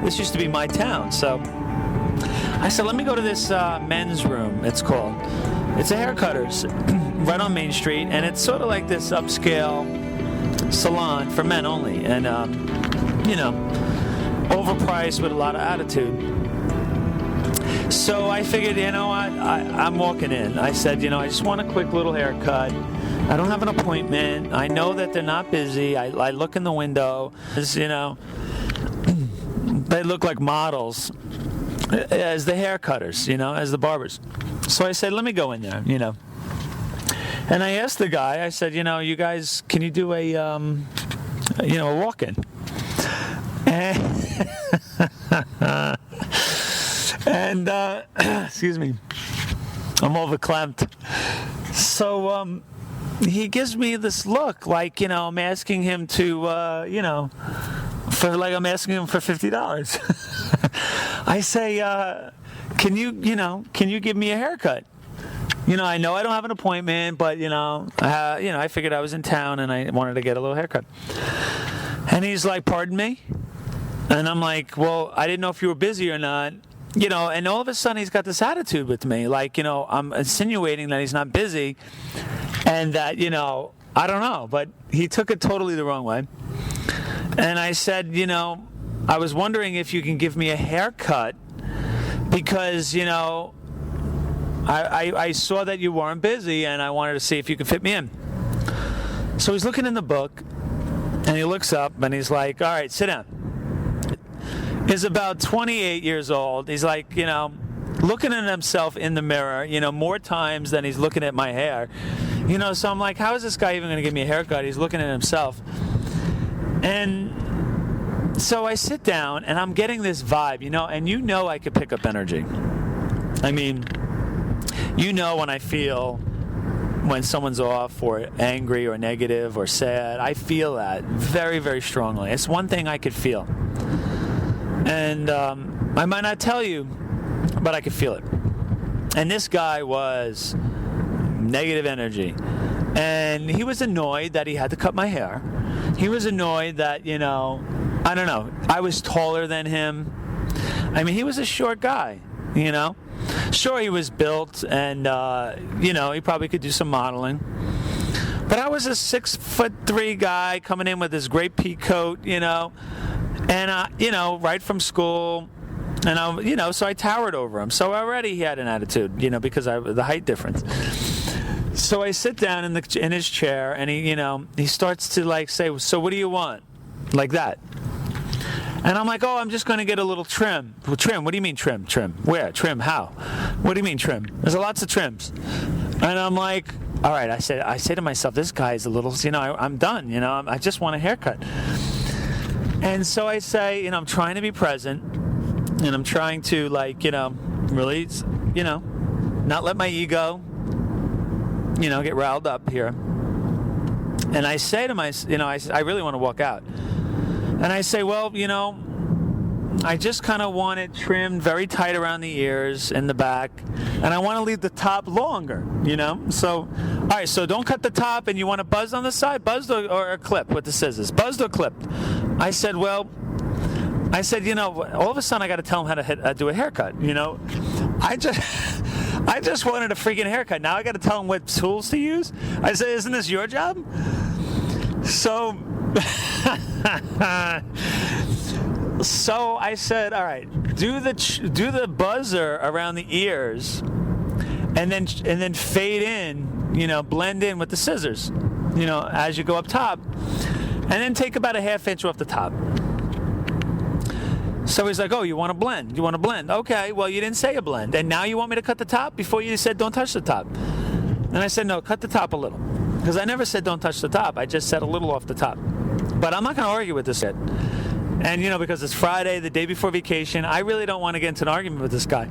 this used to be my town. So I said, let me go to this men's room, it's called. It's a haircutter's right on Main Street, and it's sort of like this upscale salon for men only. And, overpriced with a lot of attitude. So I figured, you know what, I'm walking in. I said, I just want a quick little haircut. I don't have an appointment. I know that they're not busy. I look in the window. They look like models as the haircutters, as the barbers. So I said, let me go in there, And I asked the guy, I said, you guys, can you do a walk-in? And excuse me, I'm overclamped. So he gives me this look like, I'm asking him to, I'm asking him for $50. I say, can you give me a haircut? I know I don't have an appointment, but I figured I was in town and I wanted to get a little haircut. And he's like, pardon me? And I'm like, well, I didn't know if you were busy or not. And all of a sudden he's got this attitude with me, like, I'm insinuating that he's not busy and that, I don't know, but he took it totally the wrong way. And I said, I was wondering if you can give me a haircut because, I saw that you weren't busy and I wanted to see if you could fit me in. So he's looking in the book and he looks up and he's like, all right, sit down. He's about 28 years old. He's like, looking at himself in the mirror, more times than he's looking at my hair. So I'm like, how is this guy even going to give me a haircut? He's looking at himself. And so I sit down and I'm getting this vibe, and I could pick up energy. I mean, when I feel when someone's off or angry or negative or sad, I feel that very, very strongly. It's one thing I could feel. And I might not tell you, but I could feel it. And this guy was negative energy. And he was annoyed that he had to cut my hair. He was annoyed that, I don't know, I was taller than him. I mean, he was a short guy, Sure, he was built and, he probably could do some modeling. But I was a 6'3" guy coming in with this great pea coat, and, right from school, and, so I towered over him. So already he had an attitude, because of the height difference. So I sit down in his chair, and he starts to, say, so what do you want? Like that. And I'm like, I'm just going to get a little trim. Well, trim? What do you mean trim? Trim? Where? Trim? How? What do you mean trim? There's lots of trims. And I'm like, all right, I say to myself, this guy is a little, I'm done, I just want a haircut. And so I say, I'm trying to be present, and I'm trying to, really, not let my ego, get riled up here. And I say to myself, I really want to walk out. And I say, well, I just kind of want it trimmed very tight around the ears and the back, and I want to leave the top longer, So, all right, so don't cut the top, and you want to buzz on the side, buzzed or a clip with the scissors, buzzed or clipped. I said, all of a sudden I got to tell him how to do a haircut, I just wanted a freaking haircut. Now I got to tell him what tools to use. I said, isn't this your job? So. So I said, all right, do the buzzer around the ears, and then fade in, blend in with the scissors, as you go up top, and then take about a ½ inch off the top. So he's like, you want to blend? You want to blend? Okay, well, you didn't say a blend, and now you want me to cut the top? Before you said don't touch the top. And I said, no, cut the top a little, because I never said don't touch the top. I just said a little off the top. But I'm not going to argue with this yet. And, because it's Friday, the day before vacation, I really don't want to get into an argument with this guy.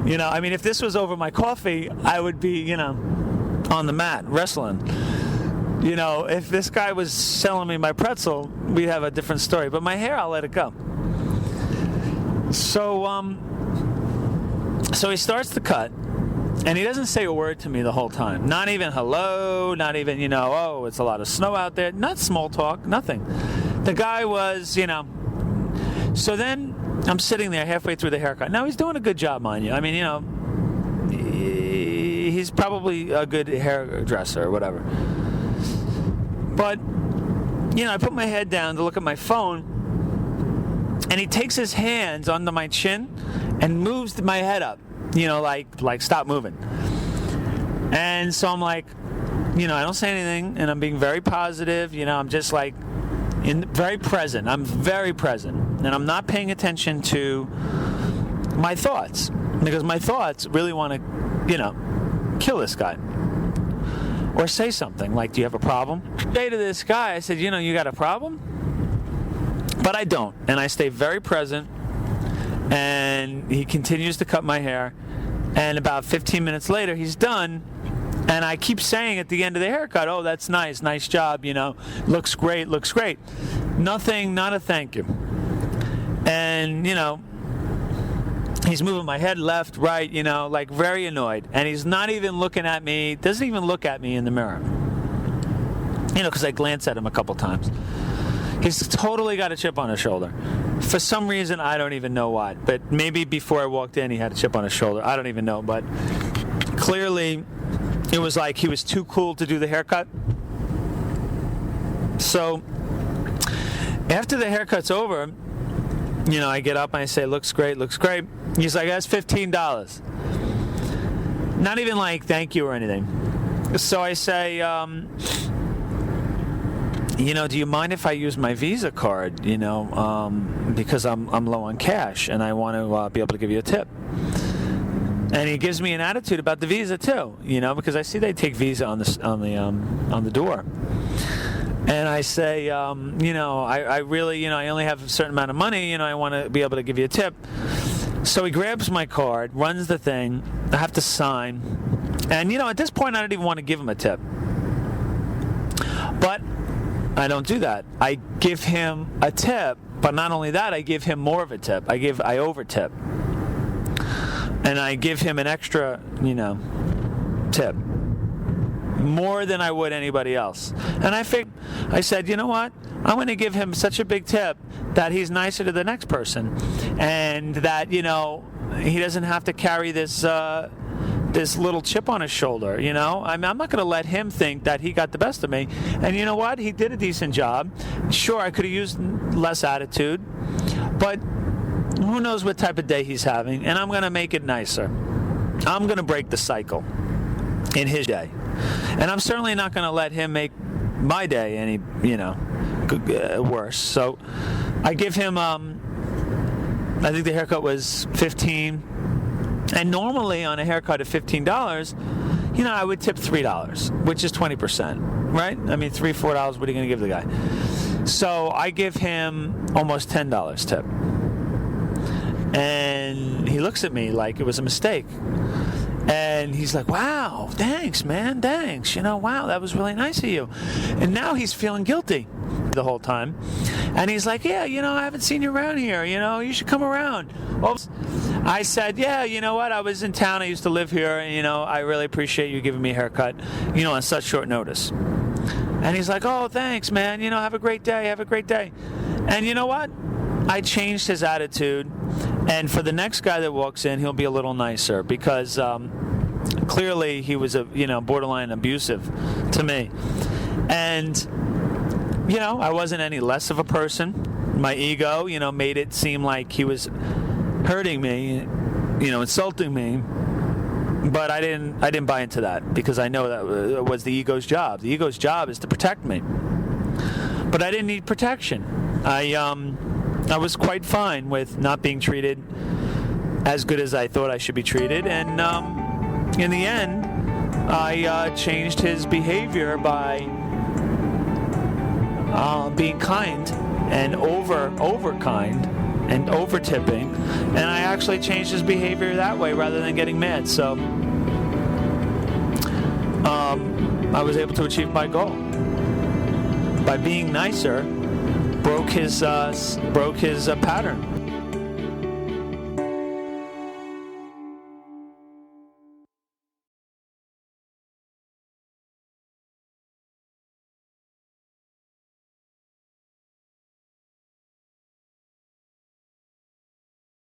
If this was over my coffee, I would be, on the mat, wrestling. If this guy was selling me my pretzel, we'd have a different story. But my hair, I'll let it go. So he starts to cut, and he doesn't say a word to me the whole time. Not even hello, not even, it's a lot of snow out there. Not small talk, nothing. The guy was, So then I'm sitting there halfway through the haircut. Now, he's doing a good job, mind you. I mean, he's probably a good hairdresser or whatever. But, I put my head down to look at my phone, and he takes his hands under my chin and moves my head up, like stop moving. And so I'm like, I don't say anything, and I'm being very positive. I'm just like very present. I'm very present, and I'm not paying attention to my thoughts, because my thoughts really want to, kill this guy or say something like, "Do you have a problem?" I say to this guy, I said, "You got a problem?" But I don't, and I stay very present. And he continues to cut my hair, and about 15 minutes later, he's done. And I keep saying at the end of the haircut, "Oh, that's nice job, looks great. Nothing, not a thank you." And, he's moving my head left, right, like very annoyed. And he's not even looking at me, doesn't even look at me in the mirror. Because I glance at him a couple times. He's totally got a chip on his shoulder. For some reason, I don't even know why. But maybe before I walked in, he had a chip on his shoulder. I don't even know. But clearly, it was like he was too cool to do the haircut. So, after the haircut's over, I get up and I say, looks great. He's like, "That's $15. Not even like thank you or anything. So I say, do you mind if I use my Visa card, because I'm low on cash and I want to be able to give you a tip. And he gives me an attitude about the Visa too, because I see they take Visa on the door. And I say, I really, I only have a certain amount of money, I want to be able to give you a tip. So he grabs my card, runs the thing, I have to sign. And, at this point, I don't even want to give him a tip. But I don't do that. I give him a tip, but not only that, I give him more of a tip. I over-tip. And I give him an extra, tip. More than I would anybody else. And I said, you know what? I'm going to give him such a big tip that he's nicer to the next person. And that, he doesn't have to carry this little chip on his shoulder, I'm not going to let him think that he got the best of me. And you know what? He did a decent job. Sure, I could have used less attitude, but who knows what type of day he's having, and I'm going to make it nicer. I'm going to break the cycle in his day. And I'm certainly not going to let him make my day any, worse. So I give him, I think the haircut was $15. And normally on a haircut of $15, I would tip $3, which is 20%, right? I mean, $3, $4, what are you going to give the guy? So I give him almost $10 tip. And he looks at me like it was a mistake. And he's like, "Wow, thanks, man, thanks. Wow, that was really nice of you." And now he's feeling guilty the whole time. And he's like, "Yeah, I haven't seen you around here. You should come around." Well, I said, "Yeah, you know what? I was in town. I used to live here. And, I really appreciate you giving me a haircut, on such short notice." And he's like, "Oh, thanks, man. Have a great day. Have a great day." And you know what? I changed his attitude. And for the next guy that walks in, he'll be a little nicer because clearly he was borderline abusive to me. And, I wasn't any less of a person. My ego, made it seem like he was hurting me, insulting me. But I didn't buy into that because I know that was the ego's job. The ego's job is to protect me. But I didn't need protection. I was quite fine with not being treated as good as I thought I should be treated. And in the end, I changed his behavior by being kind and over kind and over tipping. And I actually changed his behavior that way rather than getting mad. So I was able to achieve my goal. By being nicer, broke his pattern.